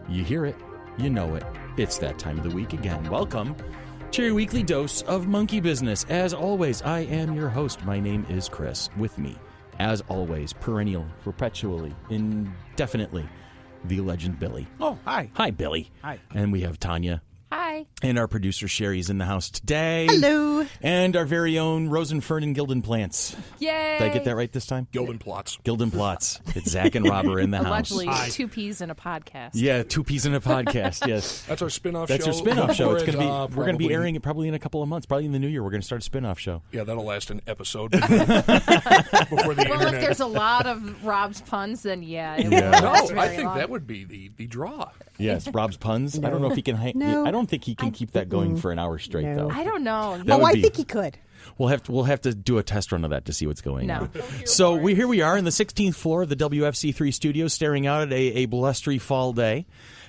You hear it, you know it. It's that time of the week again. Welcome to your weekly dose of monkey business. As always, I am your host. My name is Chris. With me, as always, perennial, perpetually, indefinitely, the legend Billy. Oh, hi. Hi, Billy. Hi. And we have Tanya. Hi. And our producer Sherry's in the house today. Hello. And our very own Rosenfern and Gilden Plants. Yay. Did I get that right this time? Gilden Plots. Gilden Plots. It's Zach and Robert in the Allegedly, house. two peas in a podcast. Yeah, two peas in a podcast, yes. That's our spin-off show. That's your spin-off show. It's Or gonna be we're going to be airing it probably in a couple of months. Probably in the new year, we're going to start a spin-off show. Yeah, that'll last an episode before the Well, internet. if there's a lot of Rob's puns, then yeah. It Yeah. won't No, last I very think long. that would be the draw. Yes, Rob's puns. I don't know if he can. No. I don't think he can keep that going for an hour straight, No. though. I don't know. That would I be- think he could. We'll have to do a test run of that to see what's going No. on. So here we are in the 16th floor of the WFC3 studio, staring out at a blustery fall day,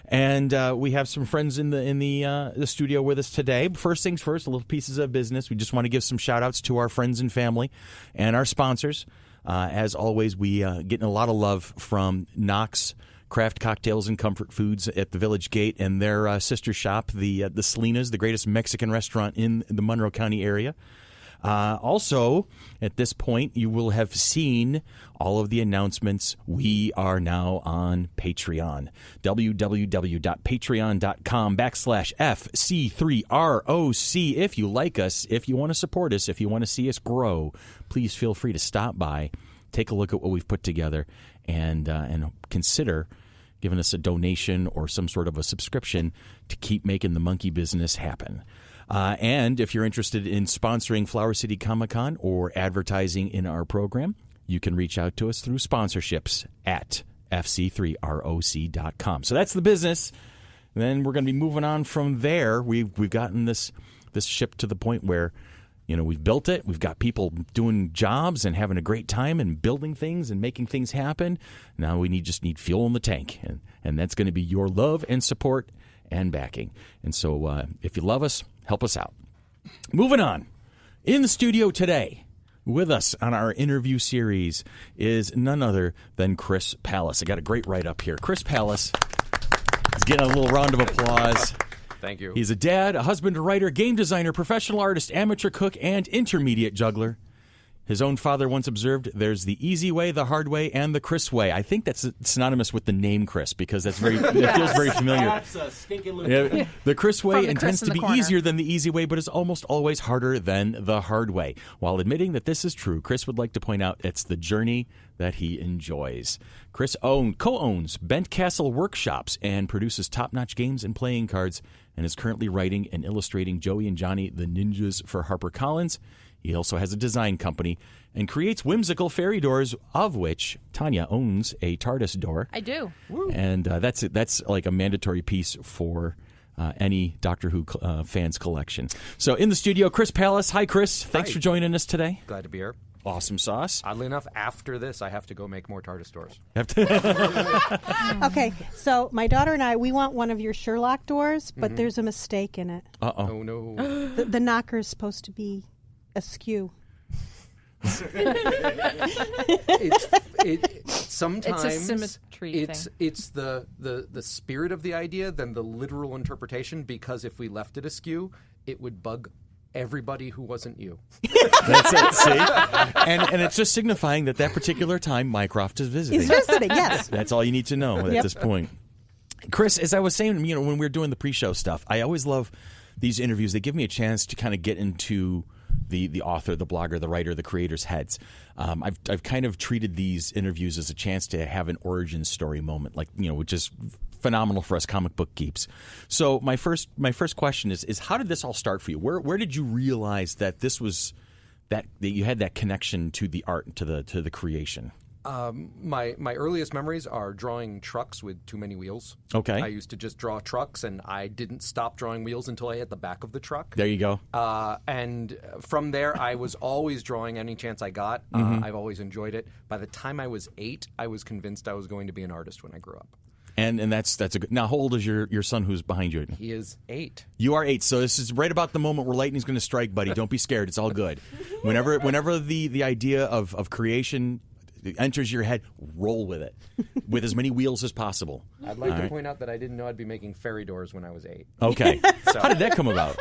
and we have some friends in the studio with us today. First things first, a little pieces of business. We just want to give some shout outs to our friends and family and our sponsors. As always, we getting a lot of love from Knox Craft Cocktails and Comfort Foods at the Village Gate and their sister shop, the Salinas, the greatest Mexican restaurant in the Monroe County area. Also, at this point, you will have seen all of the announcements. We are now on Patreon. www.patreon.com/FC3ROC. If you like us, if you want to support us, if you want to see us grow, please feel free to stop by, take a look at what we've put together, and consider giving us a donation or some sort of a subscription to keep making the monkey business happen. And if you're interested in sponsoring Flower City Comic-Con or advertising in our program, you can reach out to us through sponsorships at fc3roc.com. So that's the business. And then we're going to be moving on from there. We've gotten this ship to the point where, you know, we've built it. We've got people doing jobs and having a great time and building things and making things happen. Now we just need fuel in the tank, and that's going to be your love and support and backing. And so if you love us, help us out. Moving on. In the studio today with us on our interview series is none other than Chris Pallace. I got a great write-up here. Chris Pallace is getting a little round of applause. Thank you. He's a dad, a husband, a writer, game designer, professional artist, amateur cook, and intermediate juggler. His own father once observed, there's the easy way, the hard way, and the Chris way. I think that's synonymous with the name Chris because that's it feels very familiar. That's a stinking little Yeah, the Chris way From the intends Chris to in be the corner. easier than the easy way, but is almost always harder than the hard way. While admitting that this is true, Chris would like to point out it's the journey that he enjoys. Chris co-owns Bent Castle Workshops and produces top-notch games and playing cards, and is currently writing and illustrating Joey and Johnny the Ninjas for HarperCollins. He also has a design company and creates whimsical fairy doors, of which Tanya owns a TARDIS door. I do. And that's like a mandatory piece for any Doctor Who fans collection. So in the studio, Chris Pallace. Hi, Chris. Thanks for joining us today. Glad to be here. Awesome sauce. Oddly enough, after this, I have to go make more TARDIS doors. Okay, so my daughter and I, we want one of your Sherlock doors, but there's a mistake in it. Uh-oh. Oh, no. The knocker is supposed to be askew. Sometimes It's a symmetry thing. It's the spirit of the idea than the literal interpretation, because if we left it askew, it would bug everybody who wasn't you. That's it, see? And it's just signifying that particular time Mycroft is visiting. He's visiting, yes. That's all you need to know at this point. Chris, as I was saying, you know, when we were doing the pre-show stuff, I always love these interviews. They give me a chance to kind of get into the author, the blogger, the writer, the creator's heads. I've kind of treated these interviews as a chance to have an origin story moment, like, you know, which is phenomenal for us comic book geeks. So my first question is how did this all start for you? Where did you realize that this was that you had that connection to the art, to the creation? My earliest memories are drawing trucks with too many wheels. Okay. I used to just draw trucks, and I didn't stop drawing wheels until I hit the back of the truck. There you go. And from there, I was always drawing any chance I got. I've always enjoyed it. By the time I was 8, I was convinced I was going to be an artist when I grew up. And that's a good. Now, how old is your son who's behind you? He is 8. You are 8, so this is right about the moment where lightning's going to strike, buddy. Don't be scared; it's all good. Whenever the idea of creation enters your head, roll with it, with as many wheels as possible. I'd like to point out that I didn't know I'd be making ferry doors when I was 8. Okay. So, how did that come about?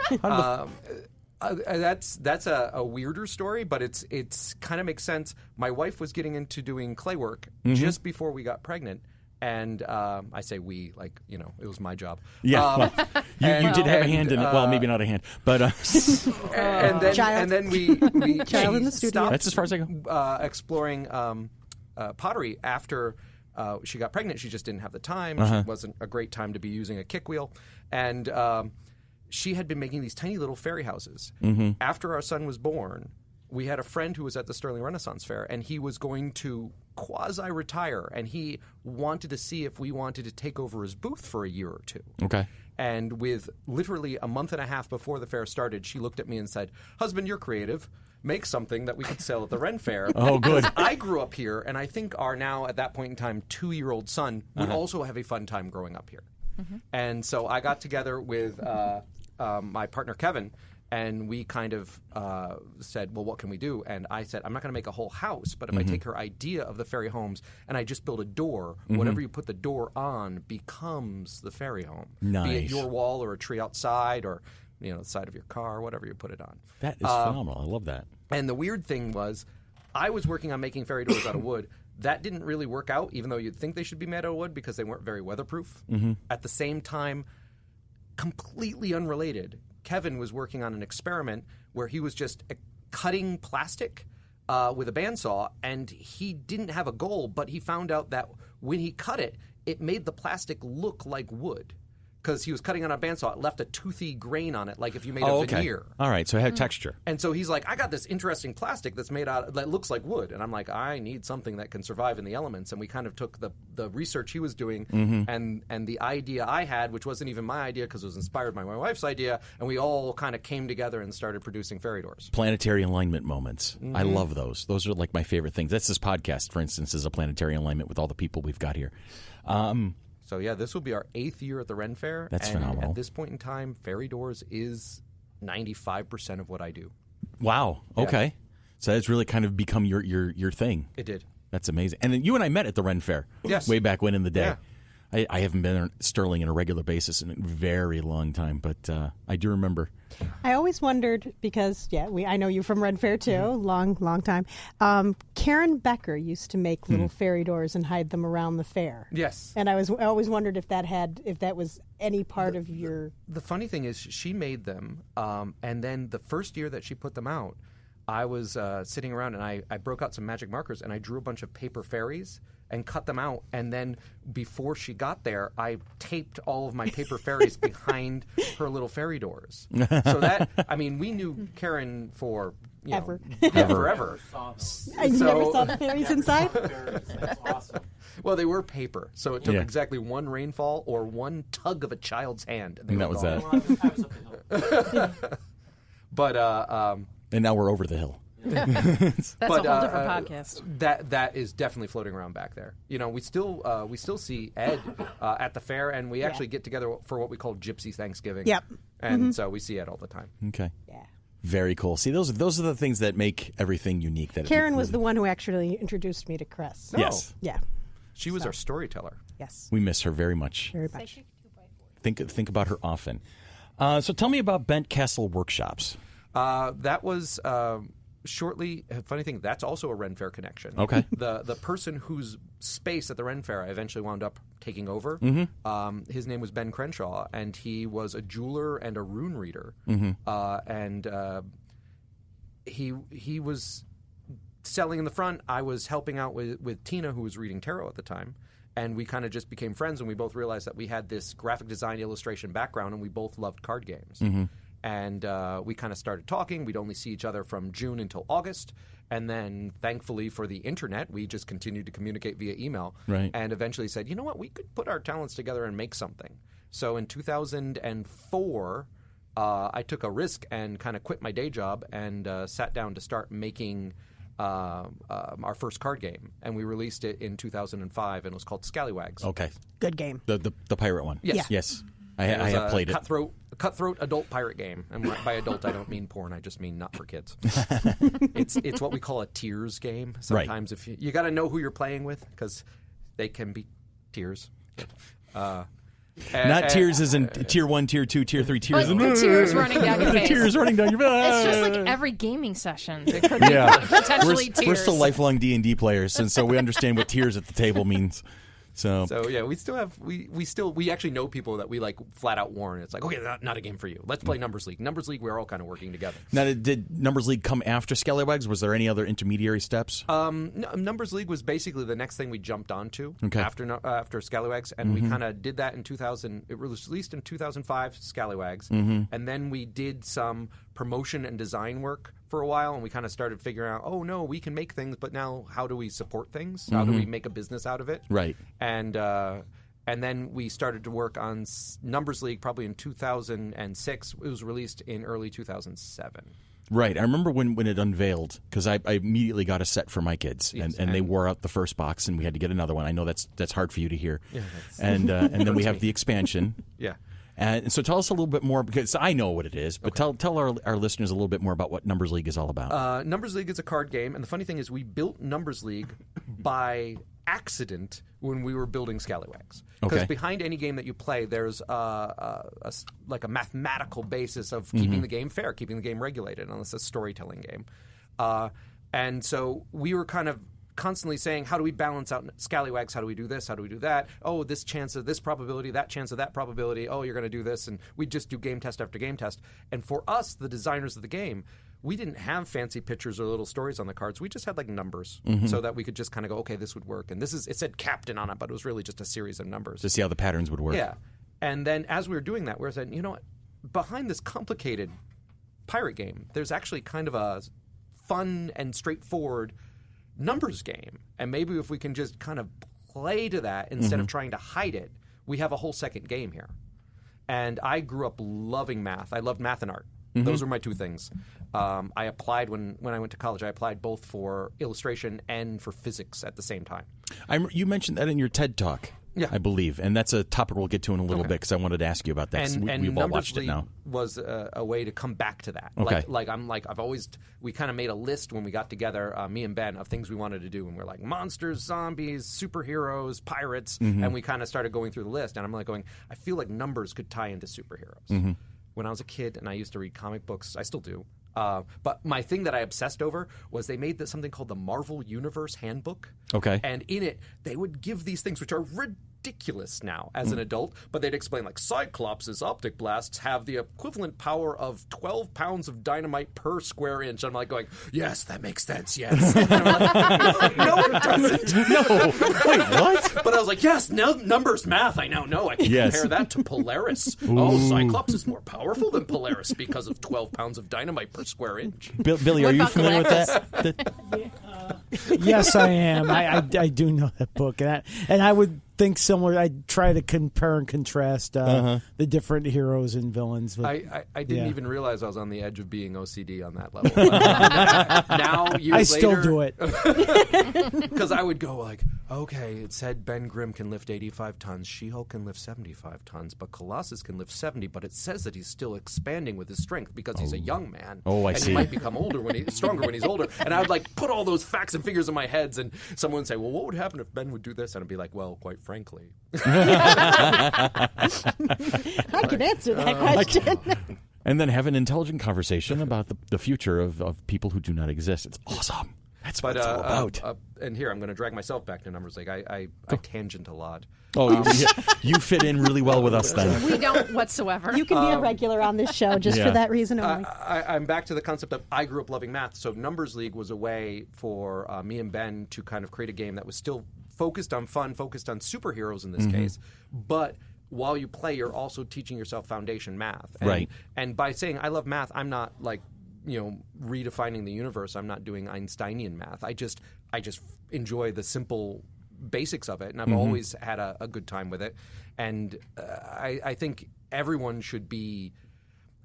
that's a weirder story, but it's kind of makes sense. My wife was getting into doing clay work just before we got pregnant. And I say we, like, it was my job. Yeah, you did have a hand in it. Well, maybe not a hand, but and then we Child in the studio. That's as far as I go. Exploring pottery after she got pregnant. She just didn't have the time. It wasn't a great time to be using a kick wheel, and she had been making these tiny little fairy houses. After our son was born, we had a friend who was at the Sterling Renaissance Fair, and he was going to quasi-retire, and he wanted to see if we wanted to take over his booth for a year or 2. Okay. And with literally a month and a half before the fair started, she looked at me and said, "Husband, you're creative. Make something that we could sell at the Ren Fair." Oh, good. I grew up here, and I think our now, at that point in time, 2-year-old son would also have a fun time growing up here. And so I got together with my partner, Kevin, and we kind of said, well, what can we do? And I said, I'm not going to make a whole house, but if I take her idea of the fairy homes and I just build a door, whatever you put the door on becomes the fairy home. Nice. Be it your wall or a tree outside or the side of your car, whatever you put it on. That is phenomenal. I love that. And the weird thing was, I was working on making fairy doors out of wood. That didn't really work out, even though you'd think they should be made out of wood because they weren't very weatherproof. At the same time, completely unrelated, Kevin was working on an experiment where he was just cutting plastic with a bandsaw, and he didn't have a goal, but he found out that when he cut it, it made the plastic look like wood. Because he was cutting on a bandsaw, it left a toothy grain on it, like if you made a veneer. All right, so it had texture. And so he's like, I got this interesting plastic that's made out that looks like wood. And I'm like, I need something that can survive in the elements. And we kind of took the research he was doing and the idea I had, which wasn't even my idea because it was inspired by my wife's idea, and we all kind of came together and started producing fairy doors. Planetary alignment moments. I love those. Those are like my favorite things. That's this podcast, for instance, is a planetary alignment with all the people we've got here. So, yeah, this will be our 8th year at the Ren Fair. That's and phenomenal. At this point in time, fairy doors is 95% of what I do. Wow. Okay. So that's really kind of become your thing. It did. That's amazing. And then you and I met at the Ren Fair. Yes. Way back when in the day. Yeah. I haven't been in Sterling on a regular basis in a very long time, but I do remember. I always wondered because I know you from Ren Fair too, long time. Karen Becker used to make little fairy doors and hide them around the fair. Yes. And I always wondered if that was any part of your. The funny thing is, she made them, and then the first year that she put them out, I was sitting around and I broke out some magic markers and I drew a bunch of paper fairies and cut them out. And then before she got there, I taped all of my paper fairies behind her little fairy doors. So that, we knew Karen for Ever. Forever. I never saw the fairies inside. That's awesome. Well, they were paper, so it took exactly one rainfall or one tug of a child's hand. And that was that. I was up the hill. But and now we're over the hill. That's a whole different podcast. That is definitely floating around back there. We still see Ed at the fair, and we actually get together for what we call Gypsy Thanksgiving. Yep. And so we see Ed all the time. Okay. Yeah. Very cool. See, those are the things that make everything unique. That Karen was the one who actually introduced me to Chris. Yes. Yeah. She was our storyteller. Yes. We miss her very much. Very much. Think about her often. So tell me about Bent Castle Workshops. That was shortly. Funny thing, that's also a Ren Fair connection. Okay. The person whose space at the Ren Fair I eventually wound up taking over. His name was Ben Crenshaw, and he was a jeweler and a rune reader. And he was selling in the front. I was helping out with Tina, who was reading tarot at the time. And we kind of just became friends, and we both realized that we had this graphic design illustration background, and we both loved card games. And we kind of started talking. We'd only see each other from June until August. And then, thankfully, for the internet, we just continued to communicate via email. Right. And eventually said, you know what, we could put our talents together and make something. So in 2004, I took a risk and kind of quit my day job and sat down to start making our first card game. And we released it in 2005, and it was called Scallywags. Okay. Good game. The pirate one. Yes. Yeah. Yes. I have played it. Cutthroat cutthroat adult pirate game. And by adult, I don't mean porn. I just mean not for kids. It's what we call a tiers game. Sometimes if you got to know who you're playing with because they can be tiers. Not tiers as in tier 1, tier 2, tier 3 tiers. Like the tears running down your face. Tears running down your face. It's just like every gaming session. It could be potentially tears. We're still lifelong D&D players, and so we understand what tears at the table means. So yeah, we still have we actually know people that we like flat out warn. It's like, okay, not a game for you. Let's play Numbers League. Numbers League, we're all kind of working together. Now, did Numbers League come after Scallywags? Was there any other intermediary steps? Numbers League was basically the next thing we jumped onto after Scallywags, and we kind of did that in 2000. It was released in 2005, Scallywags, and then we did some promotion and design work for a while, and we kind of started figuring out, oh no, we can make things, but now how do we support things? How do we make a business out of it? Right. And then we started to work on Numbers League probably in 2006. It was released in early 2007. Right. I remember when it unveiled, because I immediately got a set for my kids, Yes, and they wore out the first box, and we had to get another one. I know that's hard for you to hear. Yeah, and then we have the expansion. Yeah. And so tell us a little bit more, because I know what it is, but tell our listeners a little bit more about what Numbers League is all about. Numbers League is a card game, and the funny thing is we built Numbers League by accident when we were building Scallywags. Because behind any game that you play, there's a mathematical basis of keeping the game fair, keeping the game regulated, unless it's a storytelling game. And so we were kind of constantly saying, how do we balance out Scallywags? How do we do this? How do we do that? Oh, this chance of this probability, that chance of that probability. Oh, you're going to do this. And we just do game test after game test. And for us, the designers of the game, we didn't have fancy pictures or little stories on the cards. We just had like numbers so that we could just kind of go, okay, this would work. And it said captain on it, but it was really just a series of numbers. To see how the patterns would work. Yeah. And then as we were doing that, we were saying, you know what? Behind this complicated pirate game, there's actually kind of a fun and straightforward numbers game, and maybe if we can just kind of play to that instead of trying to hide it, we have a whole second game here. And I grew up loving math. I loved math and art. Those were my two things. I applied when I went to college. I applied both for illustration and for physics at the same time. You mentioned that in your TED Talk. Yeah. I believe. And that's a topic we'll get to in a little bit because I wanted to ask you about that. And we've all Numbers watched League it now. Was a way to come back to that. Okay. We kind of made a list when we got together, me and Ben, of things we wanted to do. And we're like, monsters, zombies, superheroes, pirates. And we kind of started going through the list. And I'm like going, I feel like numbers could tie into superheroes. When I was a kid and I used to read comic books, I still do. But my thing that I obsessed over was they made something called the Marvel Universe Handbook. Okay. And in it, they would give these things, which are ridiculous now as an adult, but they'd explain, like, Cyclops' optic blasts have the equivalent power of 12 pounds of dynamite per square inch. And I'm like going, yes, that makes sense, yes. And I'm like, no, it doesn't. No. Wait, what? But I was like, yes, numbers, math, I now know. I can compare that to Polaris. Oh, Cyclops is more powerful than Polaris because of 12 pounds of dynamite per square inch. Billy, are you familiar with that? Yes, I am. I do know that book, and I would think similar. I'd try to compare and contrast the different heroes and villains. But, I didn't even realize I was on the edge of being OCD on that level. Now, years I later, still do it. Because I would go like, okay, it said Ben Grimm can lift 85 tons, She-Hulk can lift 75 tons, but Colossus can lift 70, but it says that he's still expanding with his strength because he's a young man. Oh, I see. And he might become stronger when he's older. And I would like put all those facts and figures in my heads, and someone would say, well, what would happen if Ben would do this? And I'd be like, well, quite frankly. I could answer that question. And then have an intelligent conversation about the future of people who do not exist. It's awesome. That's what it's all about. And here, I'm going to drag myself back to numbers. Like I tangent a lot. Oh, you fit in really well with us then. We don't whatsoever. You can be a regular on this show just for that reason only. I'm back to the concept of I grew up loving math. So Numbers League was a way for me and Ben to kind of create a game that was still focused on fun, focused on superheroes in this case, but while you play, you're also teaching yourself foundation math. And, right. And by saying I love math, I'm not like, redefining the universe. I'm not doing Einsteinian math. I just enjoy the simple basics of it, and I've always had a good time with it. And I think everyone should be.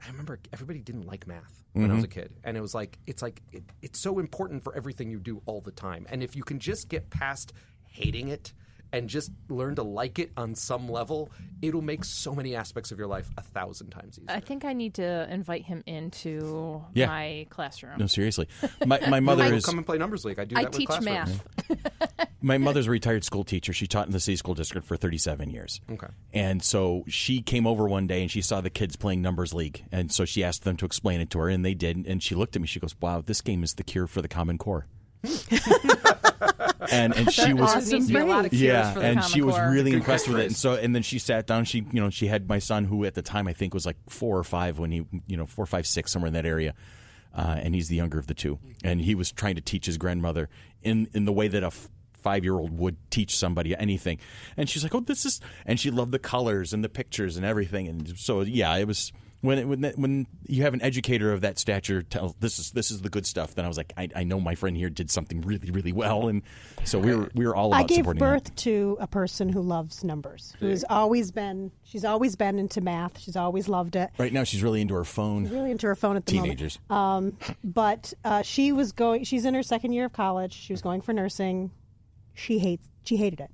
I remember everybody didn't like math when I was a kid, and it was like it's so important for everything you do all the time. And if you can just get past hating it and just learn to like it on some level, it'll make so many aspects of your life 1,000 times easier. I think I need to invite him into Yeah. my classroom. No, seriously. My mother We'll is. come and play Numbers League. I do that with teach classrooms. math. My mother's a retired school teacher. She taught in the city school district for 37 years. Okay. And so she came over one day and she saw the kids playing Numbers League. And so she asked them to explain it to her, and they did. And she looked at me. She goes, "Wow, this game is the cure for the Common Core." and she was There needs to be a lot of cures yeah, for the and Common she was Core. really Good impressed with it. catchphrase. And so, and then she sat down. She had my son, who at the time I think was like 4 or 5 when he, 4, 5, 6, somewhere in that area. And he's the younger of the two. And he was trying to teach his grandmother in the way that a 5-year-old would teach somebody anything. And she's like, "Oh, this is," and she loved the colors and the pictures and everything. And so, yeah, it was. When you have an educator of that stature tell this is the good stuff, then I was like, I know my friend here did something really, really well, and so we were all about I gave supporting birth that. to a person who loves numbers, she's always been into math. She's always loved it. Right now, she's really into her phone. Really into her phone at the Teenagers. moment. But she's in her second year of college. She was going for nursing. She hated it.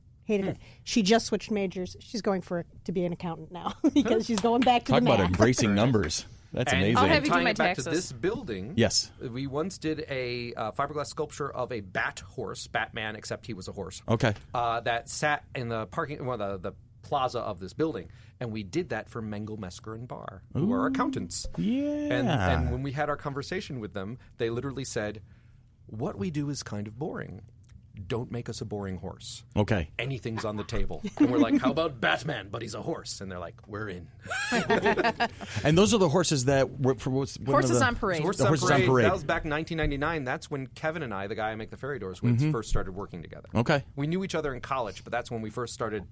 She just switched majors. She's going to be an accountant now because she's going back to Talk the math. about embracing numbers. That's And amazing. I'll have you do tying my it back taxes. to this building, Yes. we once did a fiberglass sculpture of a bat horse, Batman, except he was a horse. Okay. That sat in the the plaza of this building, and we did that for Mengel, Mesker, and Barr, who are accountants. Yeah. And when we had our conversation with them, they literally said, "What we do is kind of boring. Don't make us a boring horse. Okay. Anything's on the table." And we're like, "How about Batman, but he's a horse?" And they're like, "We're in." And those are the horses that were for Horses on Parade. Horses The on Horses on Parade. Parade. That was back in 1999. That's when Kevin and I, the guy I make the fairy doors with, first started working together. Okay. We knew each other in college, but that's when we first started,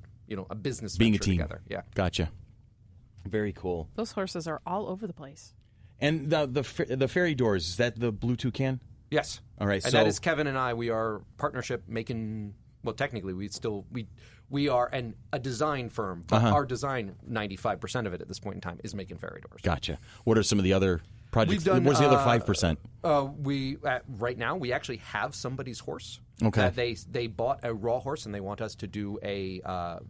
a business Being a venture team together. Yeah. Gotcha. Very cool. Those horses are all over the place. And the fairy doors, is that the Blue Toucan? Yes. All right, And so- that is Kevin and I. We are partnership making. Well, technically, we are a design firm, but our design, 95% of it at this point in time is making fairy doors. Gotcha. What are some of the other projects? We've done, What's the other 5%? Right now we actually have somebody's horse. Okay. That they bought a raw horse and they want us to do our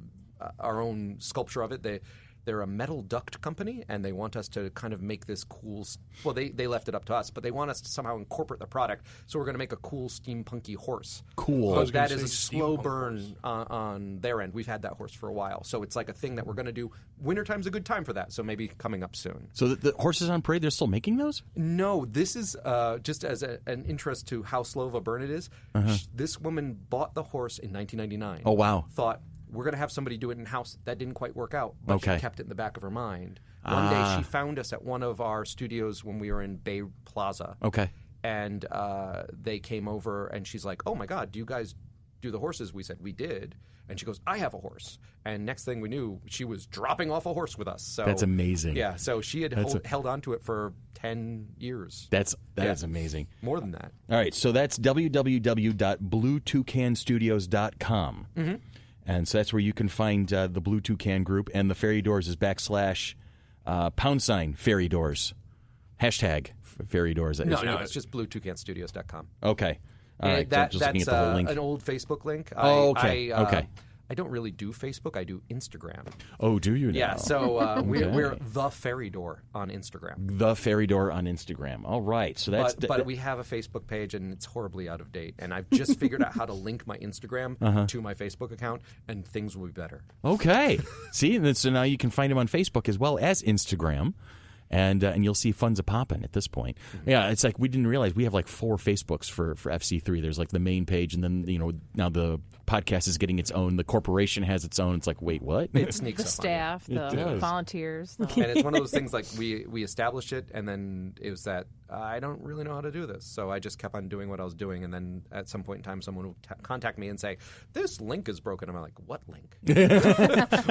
own sculpture of it. They're a metal duct company, and they want us to kind of make this cool. Well, they left it up to us, but they want us to somehow incorporate the product. So we're going to make a cool steampunky horse. Cool. But that gonna is a say slow steampunk burn on their end. We've had that horse for a while, so it's like a thing that we're going to do. Wintertime's a good time for that, so maybe coming up soon. So the horses on parade, they're still making those? No, this is just as an interest to how slow of a burn it is. This woman bought the horse in 1999. Oh, wow. Thought, we're going to have somebody do it in-house. That didn't quite work out, but Okay. she kept it in the back of her mind. One day she found us at one of our studios when we were in Bay Plaza. Okay. And they came over, and she's like, "Oh, my God, do you guys do the horses?" We said, "We did." And she goes, "I have a horse." And next thing we knew, she was dropping off a horse with us. So That's amazing. Yeah, so she had held on to it for 10 years. That is amazing. More than that. All right, so that's www.bluetoucanstudios.com. Mm-hmm. And so that's where you can find the Blue Toucan group, and the Fairy Doors is / # Fairy Doors. Hashtag Fairy Doors. No, it's just bluetoucanstudios.com. Okay. All right, so That's just looking at the whole link. an old Facebook link. Okay. I don't really do Facebook. I do Instagram. Oh, do you now? Yeah, so we're The Fairy Door on Instagram. The Fairy Door on Instagram. All right, so that's... But we have a Facebook page, and it's horribly out of date. And I've just figured out how to link my Instagram to my Facebook account, and things will be better. Okay. See, and so now you can find him on Facebook as well as Instagram. And you'll see funds a popping at this point. Yeah, it's like we didn't realize we have like 4 Facebooks for FC3. There's like the main page, and then now the podcast is getting its own. The corporation has its own. It's like, wait, what? It sneaks The up staff, the does. volunteers. on you. And it's one of those things like we established it, and then it was that I don't really know how to do this. So I just kept on doing what I was doing, and then at some point in time, someone would contact me and say, "This link is broken." I'm like, "What link?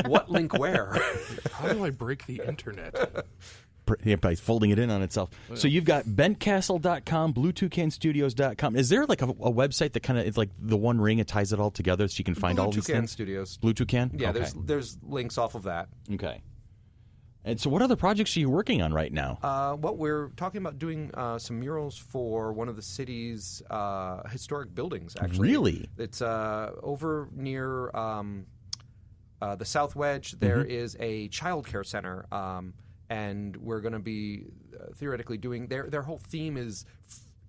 What link where?" How do I break the internet? By folding it in on itself. So you've got bentcastle.com, bluetoucanstudios.com. Is there like a website that kind of, it's like the one ring, it ties it all together so you can find all these Toucan things? Studios. Blue Toucan? Yeah, Okay. there's links off of that. Okay. And so, what other projects are you working on right now? Well, we're talking about doing some murals for one of the city's historic buildings, actually. Really? It's over near the South Wedge. There is a child care center, and we're going to be theoretically doing their whole theme is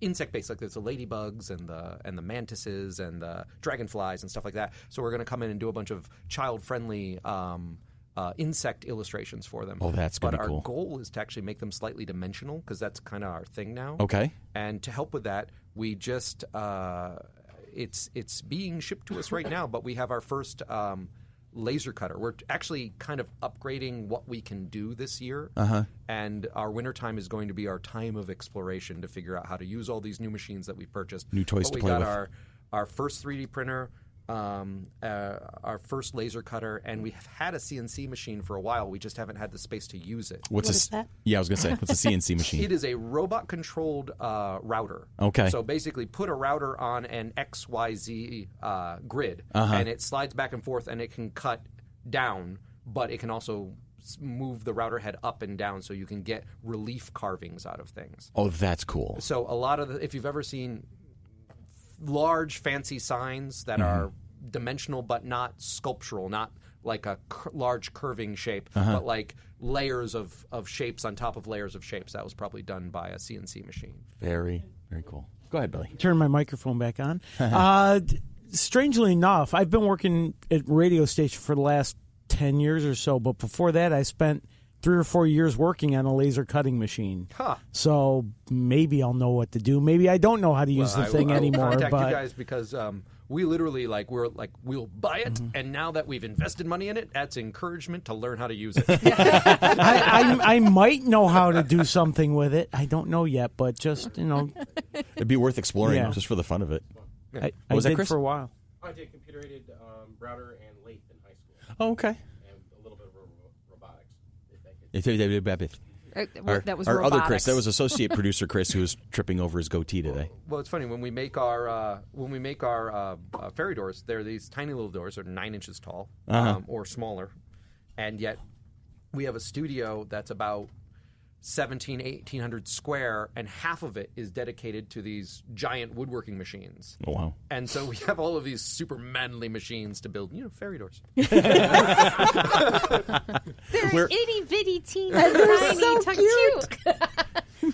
insect-based. Like there's the ladybugs and the mantises and the dragonflies and stuff like that. So we're going to come in and do a bunch of child-friendly insect illustrations for them. Oh, that's going to be cool. But our goal is to actually make them slightly dimensional because that's kind of our thing now. Okay. And to help with that, we just it's being shipped to us right now, but we have our first laser cutter. We're actually kind of upgrading what we can do this year. And our wintertime is going to be our time of exploration to figure out how to use all these new machines that we purchased. New toys to play with. We got our first 3D printer, our first laser cutter, and we have had a CNC machine for a while. We just haven't had the space to use it. What is that? Yeah, I was going to say, what's a CNC machine? It is a robot-controlled router. Okay. So basically, put a router on an XYZ grid, and it slides back and forth, and it can cut down, but it can also move the router head up and down, so you can get relief carvings out of things. Oh, that's cool. So a lot of if you've ever seen large, fancy signs that are dimensional but not sculptural, not like a large curving shape, but like layers of shapes on top of layers of shapes. That was probably done by a CNC machine. Very, very cool. Go ahead, Billy. Turn my microphone back on. Strangely enough, I've been working at radio station for the last 10 years or so, but before that I spent 3 or 4 years working on a laser cutting machine. So maybe I'll know what to do. Maybe I don't know how to use the thing anymore. I will contact but you guys because we literally we'll buy it, and now that we've invested money in it, that's encouragement to learn how to use it. I might know how to do something with it. I don't know yet, but just, It'd be worth exploring just for the fun of it. I was that, did Chris? for a while. I did computer-aided router and lathe in high school, Oh, okay. and a little bit of robotics. That was our robotics. other Chris, that was associate producer Chris, who was tripping over his goatee today. Well, it's funny when we make our fairy doors. They're these tiny little doors. They're 9 inches tall or smaller, and yet we have a studio that's about 1,800 square, and half of it is dedicated to these giant woodworking machines. Oh, wow. And so we have all of these super manly machines to build, fairy doors. They're itty bitty teeny tiny, so cute.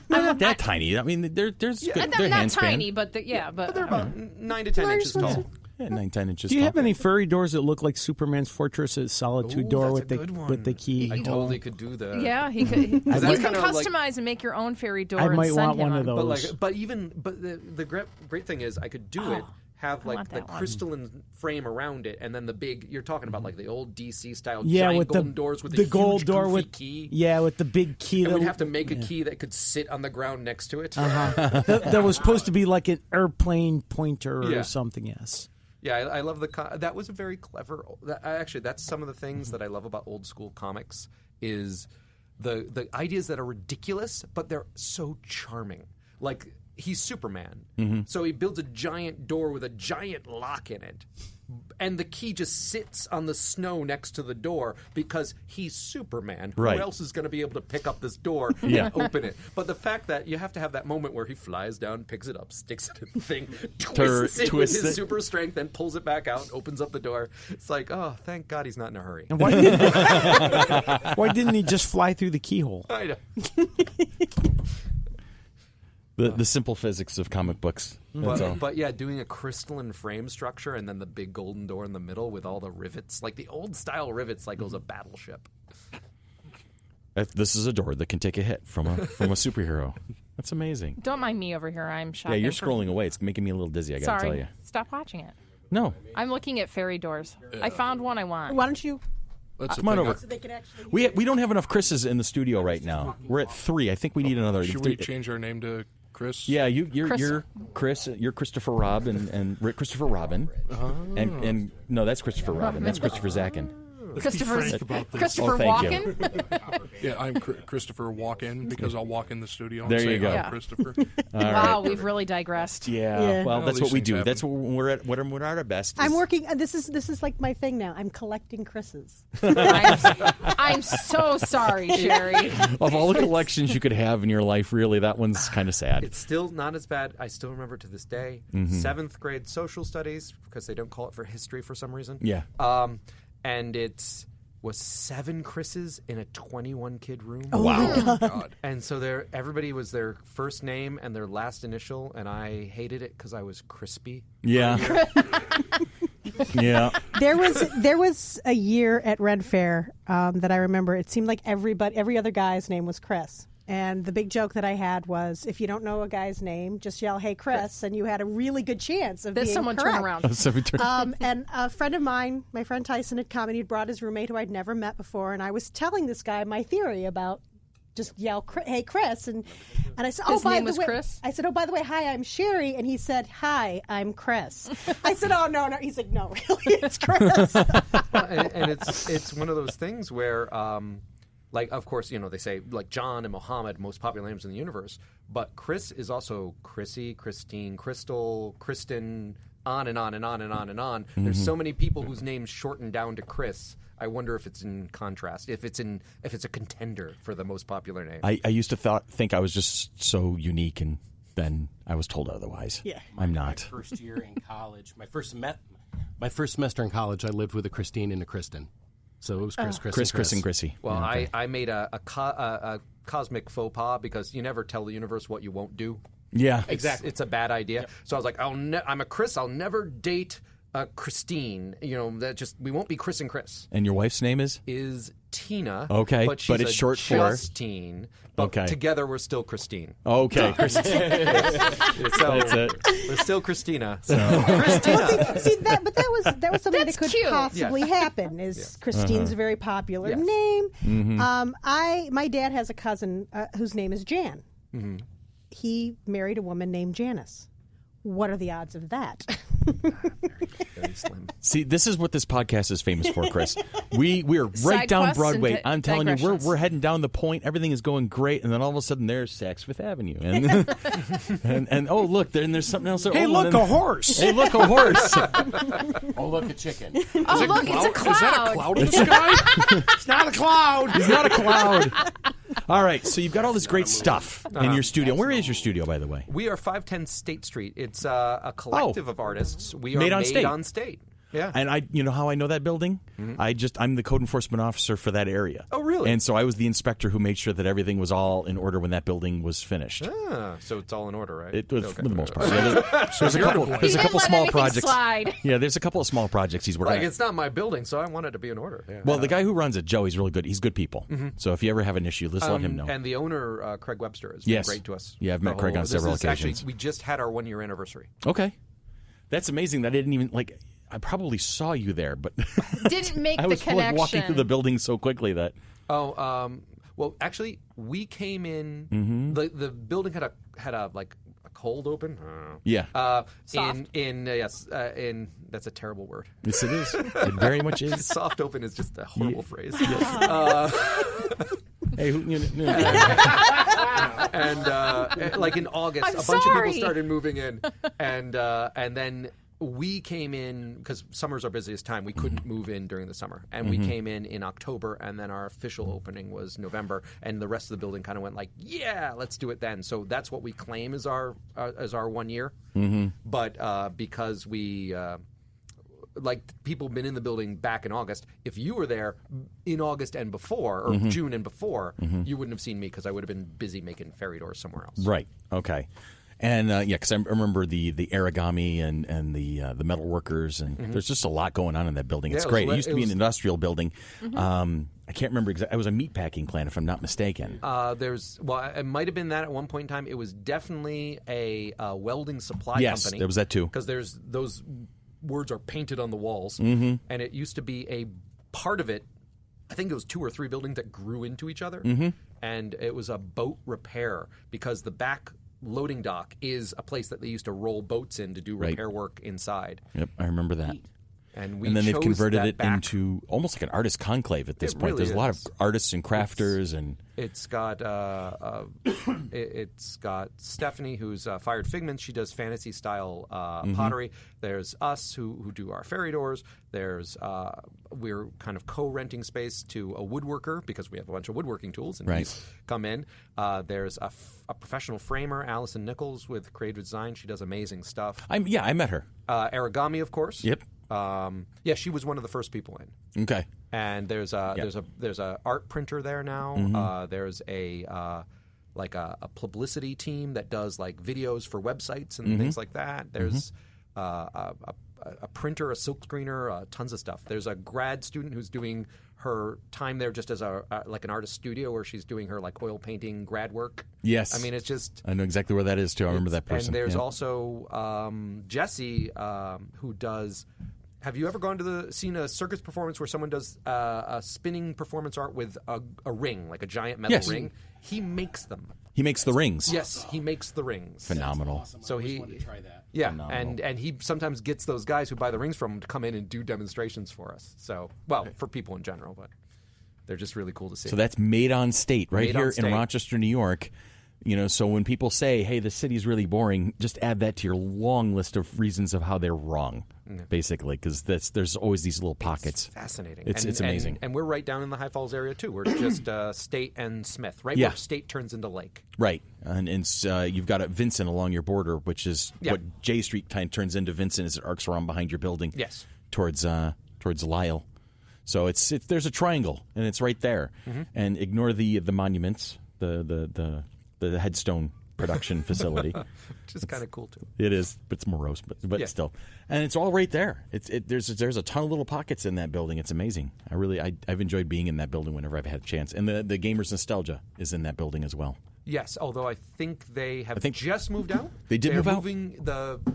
Not that tiny. I mean, they're good. They're Not hand span. tiny, but But they're about 9 to 10 inches tall. Yeah, 9-10 inches Do you tall. have any fairy doors that look like Superman's Fortress at Solitude Ooh, door that's with a good one. with the key? I totally could do that. Yeah, he could. You that's can kinda like- customize and make your own fairy door. I and might send want him one of on. those. But the great thing is I could do it. Have want like the that one. crystalline frame around it, and then the big. You're talking about like the old DC style Yeah, giant with golden doors with the a gold huge, door goofy with key. Yeah, with the big key. And that we'd have to make a key that could sit on the ground next to it. that was supposed to be like an airplane pointer or Yeah. something. Yes. Yeah, I love that was a very clever. Actually, that's some of the things that I love about old school comics is the ideas that are ridiculous, but they're so charming. Like he's Superman, so he builds a giant door with a giant lock in it, and the key just sits on the snow next to the door because he's Superman. Right. Who else is going to be able to pick up this door Yeah. and open it? But the fact that you have to have that moment where he flies down, picks it up, sticks it in the thing, twists it with twists his it. super strength, and pulls it back out, and opens up the door. It's like, oh, thank God he's not in a hurry. And why didn't he just fly through the keyhole? I know. The simple physics of comic books. That's all. But yeah, doing a crystalline frame structure and then the big golden door in the middle with all the rivets, like the old style rivets, like it was a battleship. This is a door that can take a hit from a superhero. That's amazing. Don't mind me over here. I'm Yeah, shopping. you're for- scrolling away. It's making me a little dizzy, I gotta tell you. Sorry. Stop watching it. No. I'm looking at fairy doors. I found one I want. Why don't you? Come on over. So they can actually. We don't have enough Chris's in the studio right now. We're at 3. I think we need another. Should we change our name to Chris? Yeah, you're Chris. Chris. You're Christopher Rob and Christopher Robin. And no, that's Christopher Robin. That's Christopher Zakin. Christopher thank you. Walken. Yeah, I'm Christopher Walken because I'll walk in the studio and There say you go. hi, Yeah. Christopher. Wow, we've really digressed. Yeah. Well, Well, that's these what we things do. happen. That's what we're at our best. I'm is- working. This is like my thing now. I'm collecting Chris's. I'm so sorry, Sherry. Of all the collections you could have in your life, really, that one's kind of sad. It's still not as bad. I still remember to this day, 7th grade social studies, because they don't call it for history for some reason. Yeah. And it was 7 Chris's in a 21-kid room. Wow. God. And so everybody was their first name and their last initial, and I hated it because I was crispy. Yeah. Yeah. There was a year at Red Fair that I remember. It seemed like every other guy's name was Chris. And the big joke that I had was, if you don't know a guy's name, just yell, "Hey, Chris," and you had a really good chance of There's being someone correct. turn around. So we turn- And a friend of mine, my friend Tyson, had come and he'd brought his roommate who I'd never met before, and I was telling this guy my theory about just yell, "Hey, Chris," and I said, His by name the was way, Chris? I said, "Oh, by the way, hi, I'm Sherry," and he said, "Hi, I'm Chris." I said, "Oh, no." He's like, "No, really, it's Chris." and it's one of those things where, like, of course, they say, like, John and Mohammed, most popular names in the universe, but Chris is also Chrissy, Christine, Crystal, Kristen, on and on and on and on and on. There's so many people whose names shorten down to Chris. I wonder if it's in contrast, if it's a contender for the most popular name. I used to think I was just so unique, and then I was told otherwise. Yeah. I'm not. First year in college, my first semester in college, I lived with a Christine and a Kristen. So it was Chris, and Chrissy. Well, Okay. I made a cosmic faux pas because you never tell the universe what you won't do. Yeah. It's a bad idea. So I was like, I'm a Chris. I'll never date a Christine. We won't be Chris and Chris. And your wife's name is? Is Tina. Okay, but, she's but it's a short for- Justine. But Okay. together we're still Christine. Okay. Christy. So That's it. we're still Christina. So. See that, but that was something That's that could cute. possibly happen. Is Christine's a very popular Yes. name? My dad has a cousin whose name is Jan. He married a woman named Janice. What are the odds of that? Very slim. See, this is what this podcast is famous for, Chris. We are right Side down quests Broadway. and I'm telling you, digressions. we're heading down the point. Everything is going great, and then all of a sudden there's Saks Fifth Avenue, and and oh look, there's something else. Hey, oh, look, and then- a horse. Hey, look, a horse. Oh, look, a chicken. Oh, look, it's a cloud. Is that a cloud in the sky? It's not a cloud. He's not a cloud. All right, so you've got all this great stuff in your studio. Where is your studio, by the way? We are 510 State Street. It's a collective of artists. We are Made on state. Yeah. And you know how I know that building? I'm the code enforcement officer for that area. Oh, really? And so I was the inspector who made sure that everything was all in order when that building was finished. So it's all in order, right? It was Okay. for the most part. Yeah, there's a couple. He There's a didn't couple let small anything projects. slide. Yeah, there's a couple of small projects he's working Like, on. it's not my building, so I want it to be in order. Yeah. Well, the guy who runs it, Joe, he's really good. He's good people. So if you ever have an issue, just let him know. And the owner, Craig Webster, has Yes. been great to us. Yeah, I've met Craig on several occasions. Actually, we just had our 1-year anniversary. Okay, that's amazing. That I didn't even like. I probably saw you there, but Didn't make I the was connection. walking through the building so quickly that. Well, actually, we came in. The building had a cold open. Yeah. That's a terrible word. Yes, it is. It very much is. Soft open is just a horrible phrase. Hey, And like in August, I'm a bunch of sorry. people started moving in, and then we came in because summer's our busiest time. We couldn't move in during the summer, and we came in October, and then our official opening was November, and the rest of the building kind of went like, yeah, let's do it then. So that's what we claim as our 1 year. But because we. Like people have been in the building back in August. If you were there in August and before, or June and before, you wouldn't have seen me because I would have been busy making ferry doors somewhere else. Right. Okay. And yeah, because I remember the origami and the metal workers, and there's just a lot going on in that building. It's Yeah, great. It used to be an industrial building. I can't remember exactly. It was a meatpacking plant, if I'm not mistaken. It might have been that at one point in time. It was definitely a welding supply Yes, company. there was that too. Because there's those words are painted on the walls, and it used to be a part of it. I think it was 2 or 3 buildings that grew into each other, and it was a boat repair because the back loading dock is a place that they used to roll boats in to do repair work inside. Yep, I remember that. And then they've chose converted that it back. into almost like an artist conclave at this It point. really There's a lot of is. artists and crafters and It's got it's got Stephanie, who's Fired Figments. She does fantasy style pottery. There's us who do our fairy doors. There's we're kind of co-renting space to a woodworker because we have a bunch of woodworking tools and Right. he's come in. There's a professional framer, Allison Nichols with Creative Design. She does amazing stuff. I met her. Origami, of course. Yep. Yeah, she was one of the first people in. Okay. And there's a art printer there now. There's a like a publicity team that does like videos for websites and things like that. There's a printer, a silk screener, tons of stuff. There's a grad student who's doing her time there just as like an artist studio where she's doing her like oil painting grad work. Yes. I mean, it's just. I know exactly where that is too. I remember that person. And there's Yeah. also Jesse who does. Have you ever seen a circus performance where someone does a spinning performance art with a ring, like a giant metal Yes. ring? He makes them. He makes the rings. Yes, he makes the rings. Phenomenal. Awesome. So I always he- wanted to try that. Yeah, Phenomenal. and he sometimes gets those guys who buy the rings from him to come in and do demonstrations for us. So, well, for people in general, but they're just really cool to see. So that's Made on State right Made on here in State. Rochester, New York. You know, so when people say, "Hey, the city's really boring," just add that to your long list of reasons of how they're wrong, basically, because there's always these little pockets. fascinating. It's amazing. And we're right down in the High Falls area too. We're just State and Smith, right Yeah. where State turns into Lake. Right, and you've got Vincent along your border, which is Yeah. what J Street kind of turns into Vincent as it arcs around behind your building. Yes. towards Lyle. So it's there's a triangle, and it's right there. And ignore the monuments, the headstone production facility. Which is kind of cool too. It is, but it's morose, but Yeah. still, and it's all right there. There's a ton of little pockets in that building. It's amazing. I've enjoyed being in that building whenever I've had a chance. And the Gamers Nostalgia is in that building as well. Yes, although I think they have think just moved out. They did They're move out? moving.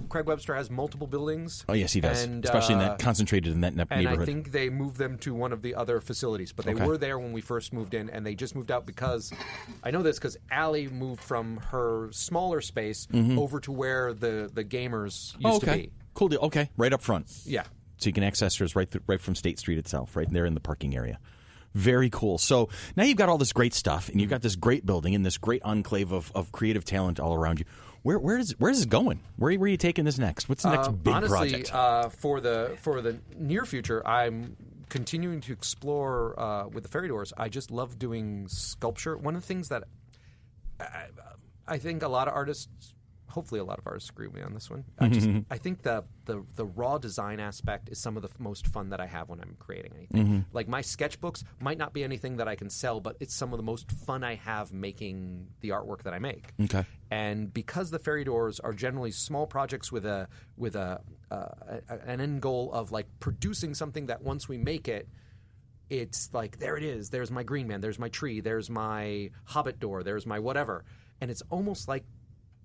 Craig Webster has multiple buildings. Oh yes, he does, and, especially in that concentrated in that And neighborhood. I think they moved them to one of the other facilities, but they Okay. were there when we first moved in, and they just moved out because I know this because Allie moved from her smaller space over to where the gamers used to be. Cool deal. Okay, right up front. Yeah. So you can access hers right from State Street itself, right there in the parking area. Very cool. So now you've got all this great stuff, and you've got this great building and this great enclave of creative talent all around you. Where is it going? Where are you taking this next? What's the next big Honestly, project? for the near future, I'm continuing to explore with the fairy doors. I just love doing sculpture. One of the things that I think a lot of artists, hopefully a lot of artists agree with me on this one. I think the raw design aspect is some of the most fun that I have when I'm creating anything. Like my sketchbooks might not be anything that I can sell, but it's some of the most fun I have making the artwork that I make. Okay. And because the fairy doors are generally small projects with an end goal of like producing something that once we make it, it's like there it is. There's my green man. There's my tree. There's my hobbit door. There's my whatever. And it's almost like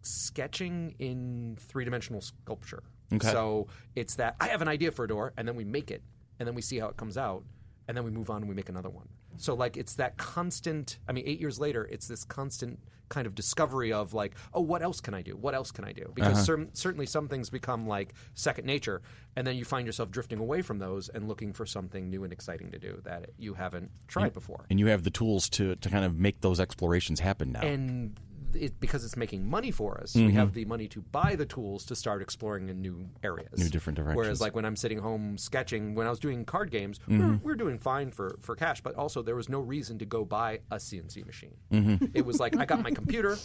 sketching in three-dimensional sculpture. Okay. So it's that I have an idea for a door, and then we make it, and then we see how it comes out, and then we move on and we make another one. So like it's that constant. I mean, 8 years later, it's this constant kind of discovery of like, oh, what else can I do? What else can I do? Because certainly some things become like second nature, and then you find yourself drifting away from those and looking for something new and exciting to do that you haven't tried before. And you have the tools to kind of make those explorations happen now. And because it's making money for us, we have the money to buy the tools to start exploring in new areas. New different directions. Whereas like when I'm sitting home sketching, when I was doing card games, we're doing fine for cash, but also there was no reason to go buy a CNC machine. It was like I got my computer,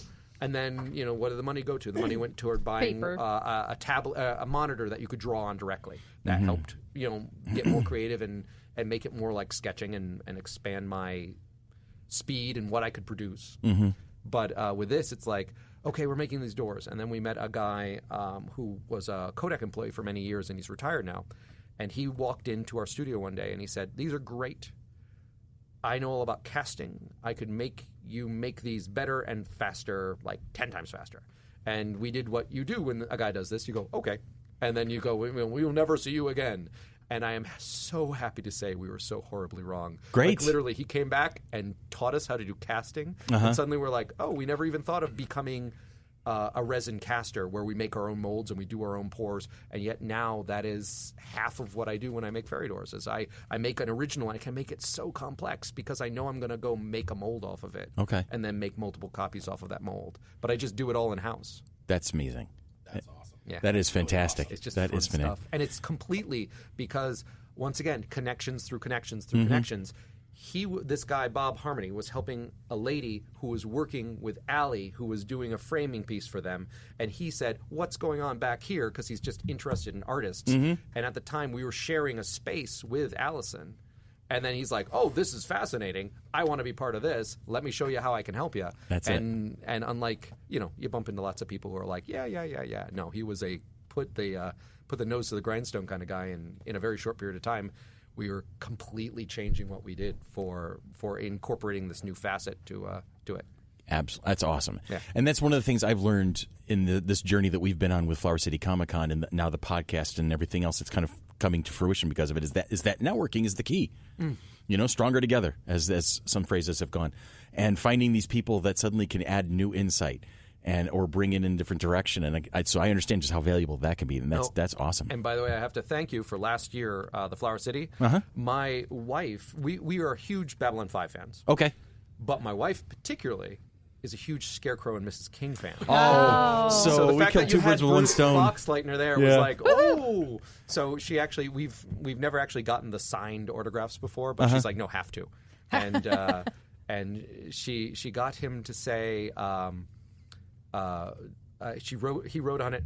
and then, you know, what did the money go to? The money went toward buying Paper. a tablet, a monitor that you could draw on directly. That helped, you know, get more creative and make it more like sketching and expand my speed and what I could produce. But with this, it's like, okay, we're making these doors. And then we met a guy who was a Kodak employee for many years, and he's retired now. And he walked into our studio one day, and he said, these are great. I know all about casting. I could make you make these better and faster, like 10 times faster. And we did what you do when a guy does this. You go, okay. And then you go, we will never see you again. And I am so happy to say we were so horribly wrong. Great. Like literally, he came back and taught us how to do casting. And suddenly we're like, oh, we never even thought of becoming a resin caster where we make our own molds and we do our own pours, and yet now that is half of what I do when I make fairy doors. Is I make an original and I can make it so complex because I know I'm going to go make a mold off of it, and then make multiple copies off of that mold. But I just do it all in house. That's amazing. That's awesome. Yeah, that is fantastic. It's just that fun is stuff, and it's completely because once again, connections through connections through connections. This guy, Bob Harmony, was helping a lady who was working with Allie, who was doing a framing piece for them. And he said, what's going on back here? Because he's just interested in artists. And at the time, we were sharing a space with Allison. And then he's like, oh, this is fascinating. I want to be part of this. Let me show you how I can help you. That's it. And unlike, you bump into lots of people who are like, yeah. No, he was a put the nose to the grindstone kind of guy. And in a very short period of time, we were completely changing what we did for incorporating this new facet to it. Absolutely, that's awesome. Yeah. And that's one of the things I've learned in this journey that we've been on with Flower City Comic Con, and now the podcast and everything else that's kind of coming to fruition because of it. Is that networking is the key. Stronger together, as some phrases have gone, and finding these people that suddenly can add new insight. Or bring it in a different direction, and so I understand just how valuable that can be, and that's awesome. And by the way, I have to thank you for last year, the Flower City. My wife, we are huge Babylon 5 fans. Okay, but my wife particularly is a huge Scarecrow and Mrs. King fan. Oh, so the we fact killed that two you had birds with one Bruce stone. Boxleitner there was like, oh. So she actually, we've never actually gotten the signed autographs before, but she's like, no, have to, and and she got him to say. He wrote on it,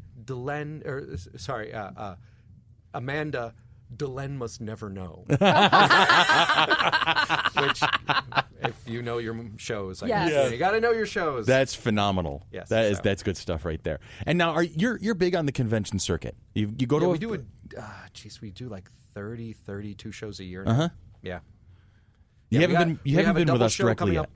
Amanda, Delenn must never know. Which, if you know your shows, you got to know your shows. That's phenomenal. Yes, that's good stuff right there. And now, you're big on the convention circuit. You go to we do we do like 30, 32 shows a year now. Yeah. You haven't been with us directly yet.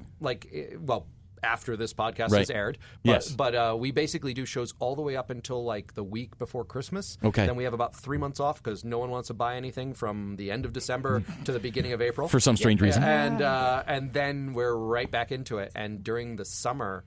After this podcast right. is aired. But we basically do shows all the way up until like the week before Christmas. Okay. Then we have about 3 months off because no one wants to buy anything from the end of December to the beginning of April. For some strange reason. And then we're right back into it. And during the summer,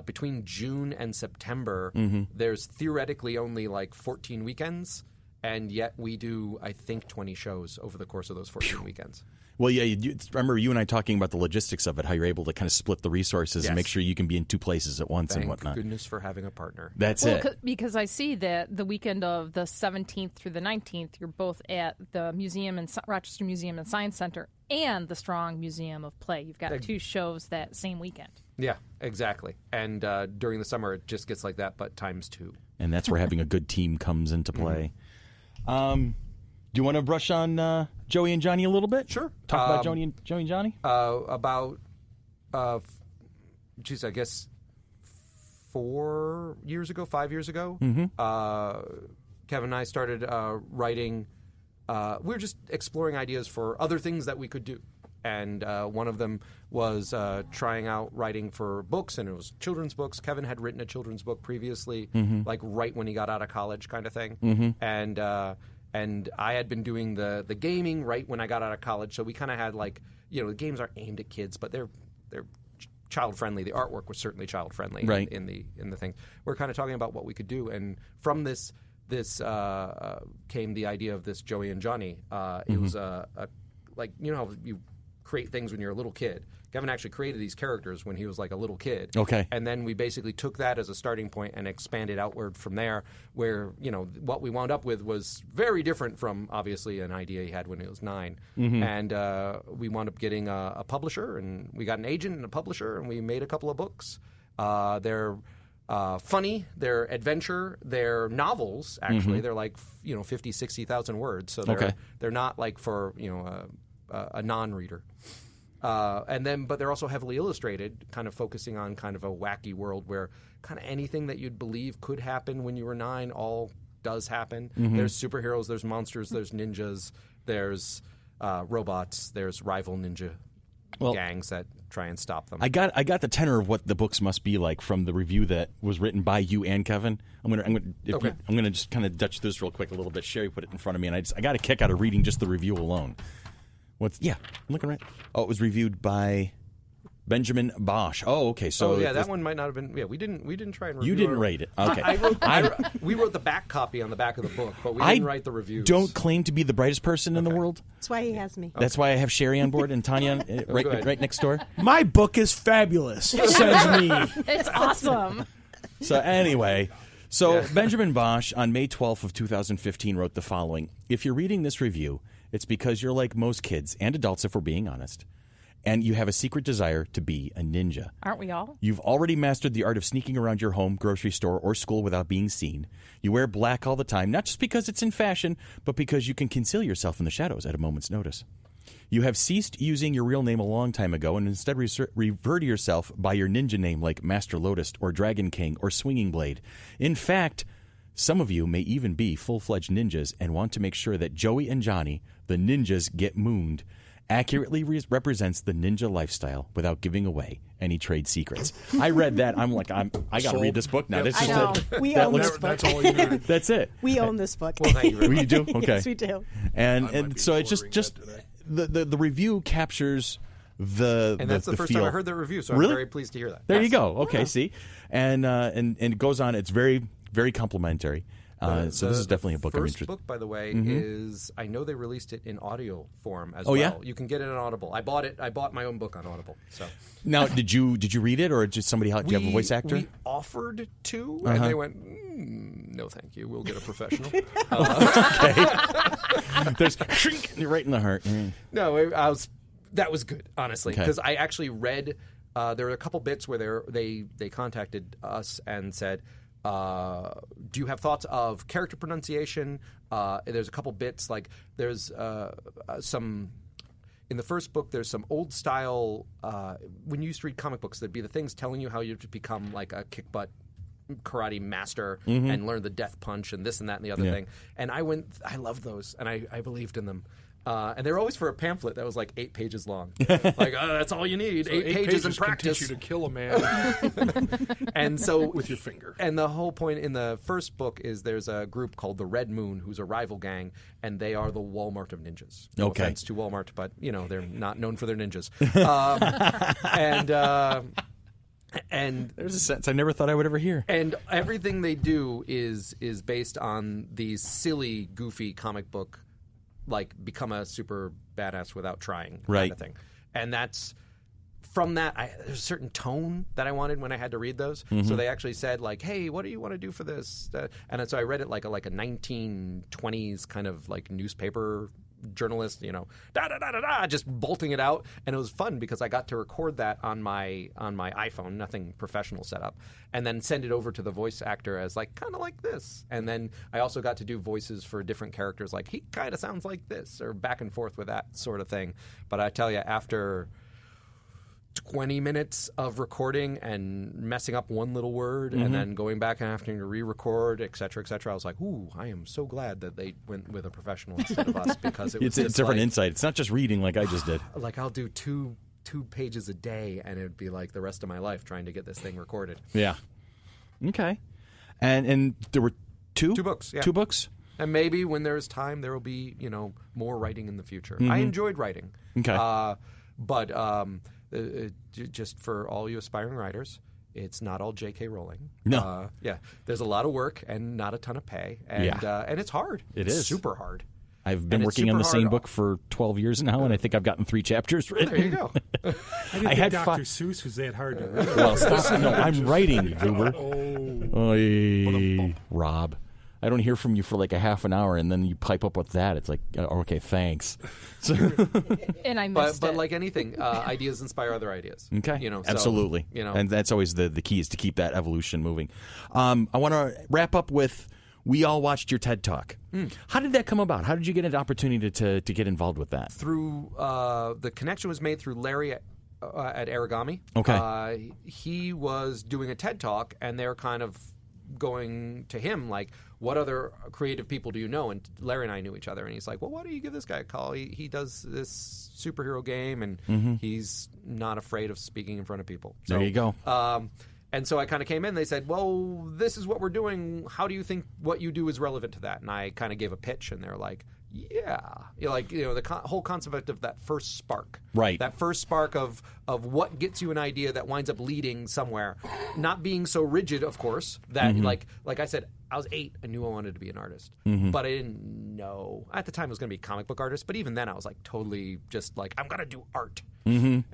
between June and September, there's theoretically only like 14 weekends. And yet we do, I think, 20 shows over the course of those 14 weekends. Well, yeah, I remember you and I talking about the logistics of it, how you're able to kind of split the resources and make sure you can be in two places at once and whatnot. Thank goodness for having a partner. That's it. Because I see that the weekend of the 17th through the 19th, you're both at the museum and Rochester Museum and Science Center and the Strong Museum of Play. You've got two shows that same weekend. Yeah, exactly. And during the summer, it just gets like that, but times two. And that's where having a good team comes into play. Do you want to brush on Joey and Johnny a little bit? Sure. Talk about Joey and Johnny? I guess 5 years ago, Kevin and I started writing. We were just exploring ideas for other things that we could do. And one of them was trying out writing for books, and it was children's books. Kevin had written a children's book previously, like right when he got out of college kind of thing. And I had been doing the gaming right when I got out of college. So we kind of had the games aren't aimed at kids, but they're child friendly. The artwork was certainly child friendly in the thing. We're kind of talking about what we could do, and from this came the idea of this Joey and Johnny. It was how you create things when you're a little kid. Kevin actually created these characters when he was like a little kid. Okay. And then we basically took that as a starting point and expanded outward from there, where, what we wound up with was very different from, obviously, an idea he had when he was 9. And we wound up getting a publisher, and we got an agent and a publisher, and we made a couple of books. They're funny, they're adventure, they're novels, actually. They're like, 50, 60,000 words. So they're not like for, a non-reader. But they're also heavily illustrated, kind of focusing on kind of a wacky world where kind of anything that you'd believe could happen when you were 9 all does happen. There's superheroes, there's monsters, there's ninjas, there's robots, there's rival ninja gangs that try and stop them. I got the tenor of what the books must be like from the review that was written by you and Kevin. I'm gonna just kind of Dutch this real quick a little bit. Sherry put it in front of me, and I got a kick out of reading just the review alone. I'm looking right. Oh, it was reviewed by Benjamin Bosch. Oh, okay. So that one might not have been. Yeah, we didn't try and review. You didn't it. rate it. Okay. We wrote the back copy on the back of the book, but we didn't write the reviews. Don't claim to be the brightest person in the world. That's why he has me. That's why I have Sherry on board and Tanya right next door. My book is fabulous, says me. It's awesome. So anyway, Benjamin Bosch on May 12th of 2015 wrote the following. If you're reading this review, it's because you're like most kids and adults, if we're being honest, and you have a secret desire to be a ninja. Aren't we all? You've already mastered the art of sneaking around your home, grocery store, or school without being seen. You wear black all the time, not just because it's in fashion, but because you can conceal yourself in the shadows at a moment's notice. You have ceased using your real name a long time ago and instead revert to yourself by your ninja name like Master Lotus or Dragon King or Swinging Blade. In fact, some of you may even be full-fledged ninjas and want to make sure that Joey and Johnny, the ninjas get mooned, accurately represents the ninja lifestyle without giving away any trade secrets. I read that. I'm like, I got to read this book now. Yep. That's I know. We own this book. That's all you need. That's it. We own this book. Well, thank you very much. We do? Okay. Yes, we do. And so it's just the review captures the And that's the first feel. time I heard the review, so Really? I'm very pleased to hear that. There you go. Okay, see, and it goes on. It's very, very complimentary. So this is definitely a book I'm interested. The first book, by the way, is I know they released it in audio form as Oh, well. yeah? You can get it on Audible. I bought it. I bought my own book on Audible. So Now, did you read it, or just somebody? Do you have a voice actor? We offered to, and they went, "No, thank you. We'll get a professional." There's shrink right in the heart. No, that was good, honestly, Okay. because I actually read. There were a couple bits where they contacted us and said, do you have thoughts of character pronunciation? There's a couple bits, like there's some. In the first book, there's some old style. When you used to read comic books, there'd be the things telling you how you to become like a kick butt karate master and learn the death punch and this and that and the other thing. And I loved those, and I believed in them. And they were always for a pamphlet that was like 8 pages long. Like, that's all you need. So 8 pages in can practice. teach you to kill a man And so with your finger. And the whole point in the first book is there's a group called the Red Moon, who's a rival gang, and they are the Walmart of ninjas. No Okay. offense to Walmart, but they're not known for their ninjas. And There's a sentence I never thought I would ever hear. and everything they do is based on these silly, goofy comic book, like become a super badass without trying Right. kind of thing. And that's from that. There's a certain tone that I wanted when I had to read those. So they actually said like, "Hey, what do you want to do for this?" And so I read it like a 1920s kind of like newspaper journalist, just bolting it out, and it was fun because I got to record that on my iPhone, nothing professional setup, and then send it over to the voice actor as like kind of like this, and then I also got to do voices for different characters, like he kind of sounds like this, or back and forth with that sort of thing. But I tell you, after 20 minutes of recording and messing up one little word and then going back and having to re-record, et cetera, I was like, ooh, I am so glad that they went with a professional instead of us, because it was It's a just different like, insight. It's not just reading like I just did. like I'll do two pages a day, and it'd be like the rest of my life trying to get this thing recorded. Yeah. Okay. And there were two 2 books, yeah. 2 books. And maybe when there's time, there will be, more writing in the future. I enjoyed writing. Okay. But just for all you aspiring writers, it's not all J.K. Rowling. No. There's a lot of work and not a ton of pay. And, and it's hard. It It's is. super hard. I've been And it's working on the super same hard. book for 12 years now, and I think I've gotten 3 chapters written. There you go. I didn't I think had Dr. fi- Seuss was that hard to read. Well, no, I'm writing, Goober. Oy, Rob. I don't hear from you for like a half an hour, and then you pipe up with that. It's like, okay, thanks. So, And I missed But it. like anything, ideas inspire other ideas. okay, So, absolutely. And that's always the key, is to keep that evolution moving. I want to wrap up with, we all watched your TED Talk. How did that come about? How did you get an opportunity to get involved with that? through the connection was made through Larry at Aragami. Okay. He was doing a TED Talk, and they're kind of going to him like, what other creative people do you know? And Larry and I knew each other, and he's like, well, why don't you give this guy a call? He does this superhero game, and he's not afraid of speaking in front of people. So, There you go. And so I kind of came in. They said, well, this is what we're doing. How do you think what you do is relevant to that? And I kind of gave a pitch, and they're like, yeah, the whole concept of that first spark, Right. That first spark of what gets you an idea that winds up leading somewhere, not being so rigid, of course. That like I said, I was 8, I knew I wanted to be an artist, but I didn't know at the time I was going to be a comic book artist. But even then, I was like totally just like I'm going to do art, and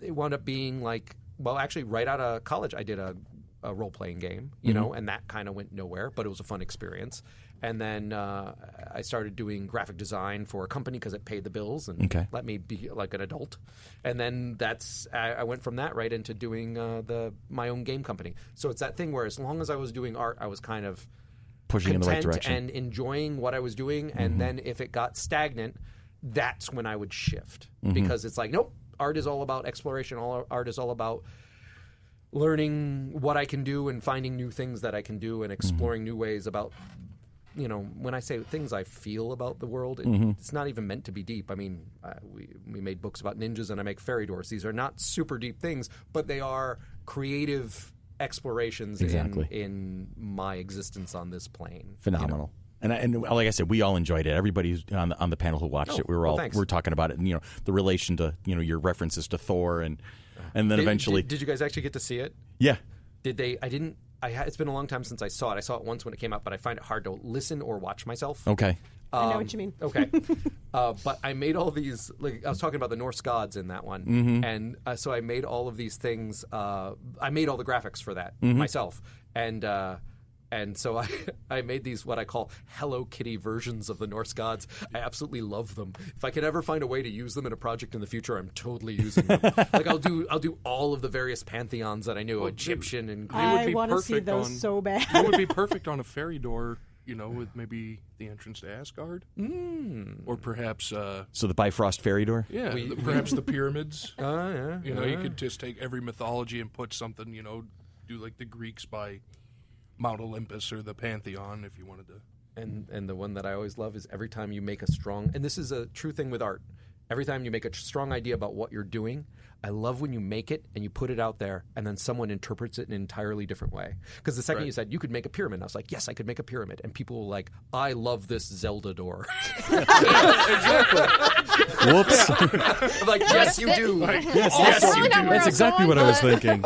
it wound up being like, well, actually, right out of college, I did a role-playing game, and that kind of went nowhere, but it was a fun experience. And then I started doing graphic design for a company because it paid the bills and let me be like an adult. And then I went from that right into doing my own game company. So it's that thing where as long as I was doing art, I was kind of pushing in the right direction and enjoying what I was doing. And then if it got stagnant, that's when I would shift because it's like, nope, art is all about exploration. Art is all about learning what I can do and finding new things that I can do and exploring new ways about, when I say things I feel about the world, it's not even meant to be deep. I mean, we made books about ninjas and I make fairy doors. These are not super deep things, but they are creative explorations in my existence on this plane. Phenomenal. And like I said, we all enjoyed it. Everybody on the panel who watched it, we were talking about it, and the relation to your references to Thor, and then eventually. Did you guys actually get to see it? Yeah. Did they? I didn't. It's been a long time since I saw it. I saw it once when it came out, but I find it hard to listen or watch myself. Okay. I know what you mean. Okay. But I made all these, like I was talking about the Norse gods in that one. And so I made all of these things. I made all the graphics for that myself. And so I made these what I call Hello Kitty versions of the Norse gods. I absolutely love them. If I could ever find a way to use them in a project in the future, I'm totally using them. Like I'll do all of the various pantheons that I knew, Egyptian and Greek. I want to see those so bad. It would be perfect on a fairy door, with maybe the entrance to Asgard, or perhaps so the Bifrost fairy door. Yeah, perhaps the pyramids. Yeah. You could just take every mythology and put something. Do like the Greeks by Mount Olympus or the Pantheon, if you wanted to. And the one that I always love is every time you make a strong, and this is a true thing with art, every time you make a strong idea about what you're doing, I love when you make it and you put it out there and then someone interprets it in an entirely different way. Because the second you said you could make a pyramid, I was like, yes, I could make a pyramid. And people were like, I love this Zelda door. Exactly. Whoops. I'm like, yes, you do. Yes, you do. That's exactly what I was thinking.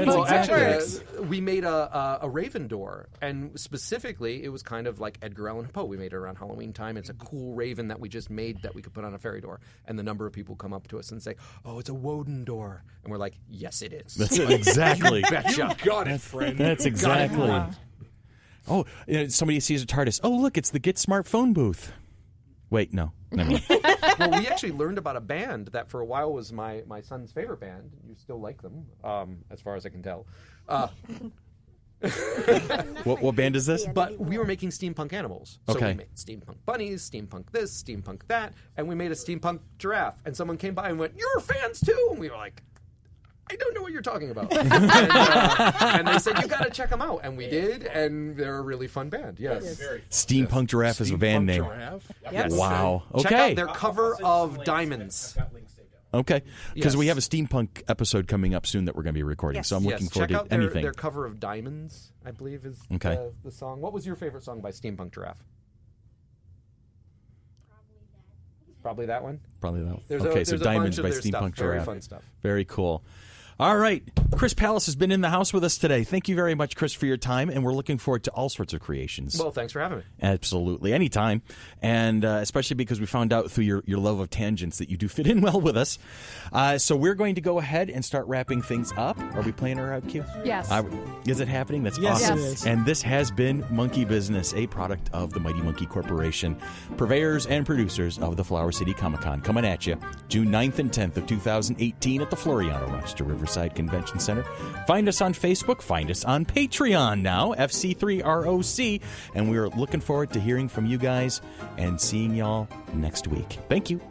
Well, actually, we made a Raven door, and specifically, it was kind of like Edgar Allan Poe. We made it around Halloween time. It's a cool Raven that we just made that we could put on a fairy door. And the number of people come up to us and say, "Oh, it's a Woden door," and we're like, "Yes, it is." That's it, exactly. You betcha. You got it, friend. That's exactly. Oh, somebody sees a TARDIS. Oh, look, it's the Get Smart phone booth. Wait, no. Never mind. Well, we actually learned about a band that for a while was my son's favorite band. You still like them, as far as I can tell. What band is this? But we were making steampunk animals. So Okay. we made steampunk bunnies, steampunk this, steampunk that, and we made a steampunk giraffe. And someone came by and went, "You're fans too?" And we were like, I don't know what you're talking about. And they said, you got to check them out. And we did, and they're a really fun band. Yes. Steampunk Giraffe is a band name. Giraffe? Yes. Wow. Check Okay. out their cover of Diamonds. Okay. Because Yes. we have a steampunk episode coming up soon that we're going to be recording. Yes. So I'm looking forward check to out anything. their cover of Diamonds, I believe is Okay. the song. What was your favorite song by Steampunk Giraffe? Probably that one? Probably that. There's Okay, a so bunch Diamonds of by their stuff. Steampunk Very Giraffe. fun stuff. Very cool. All right. Chris Pallace has been in the house with us today. Thank you very much, Chris, for your time, and we're looking forward to all sorts of creations. Well, thanks for having me. Absolutely. Anytime. And especially because we found out through your love of tangents that you do fit in well with us. So we're going to go ahead and start wrapping things up. Are we playing our out cue? Yes. Is it happening? That's Yes, awesome. it is. And this has been Monkey Business, a product of the Mighty Monkey Corporation, purveyors and producers of the Flower City Comic-Con, coming at you June 9th and 10th of 2018 at the Floriano Rochester Riverside Convention Center. Find us on Facebook. Find us on Patreon now, FC3 ROC. And we're looking forward to hearing from you guys and seeing y'all next week. Thank you.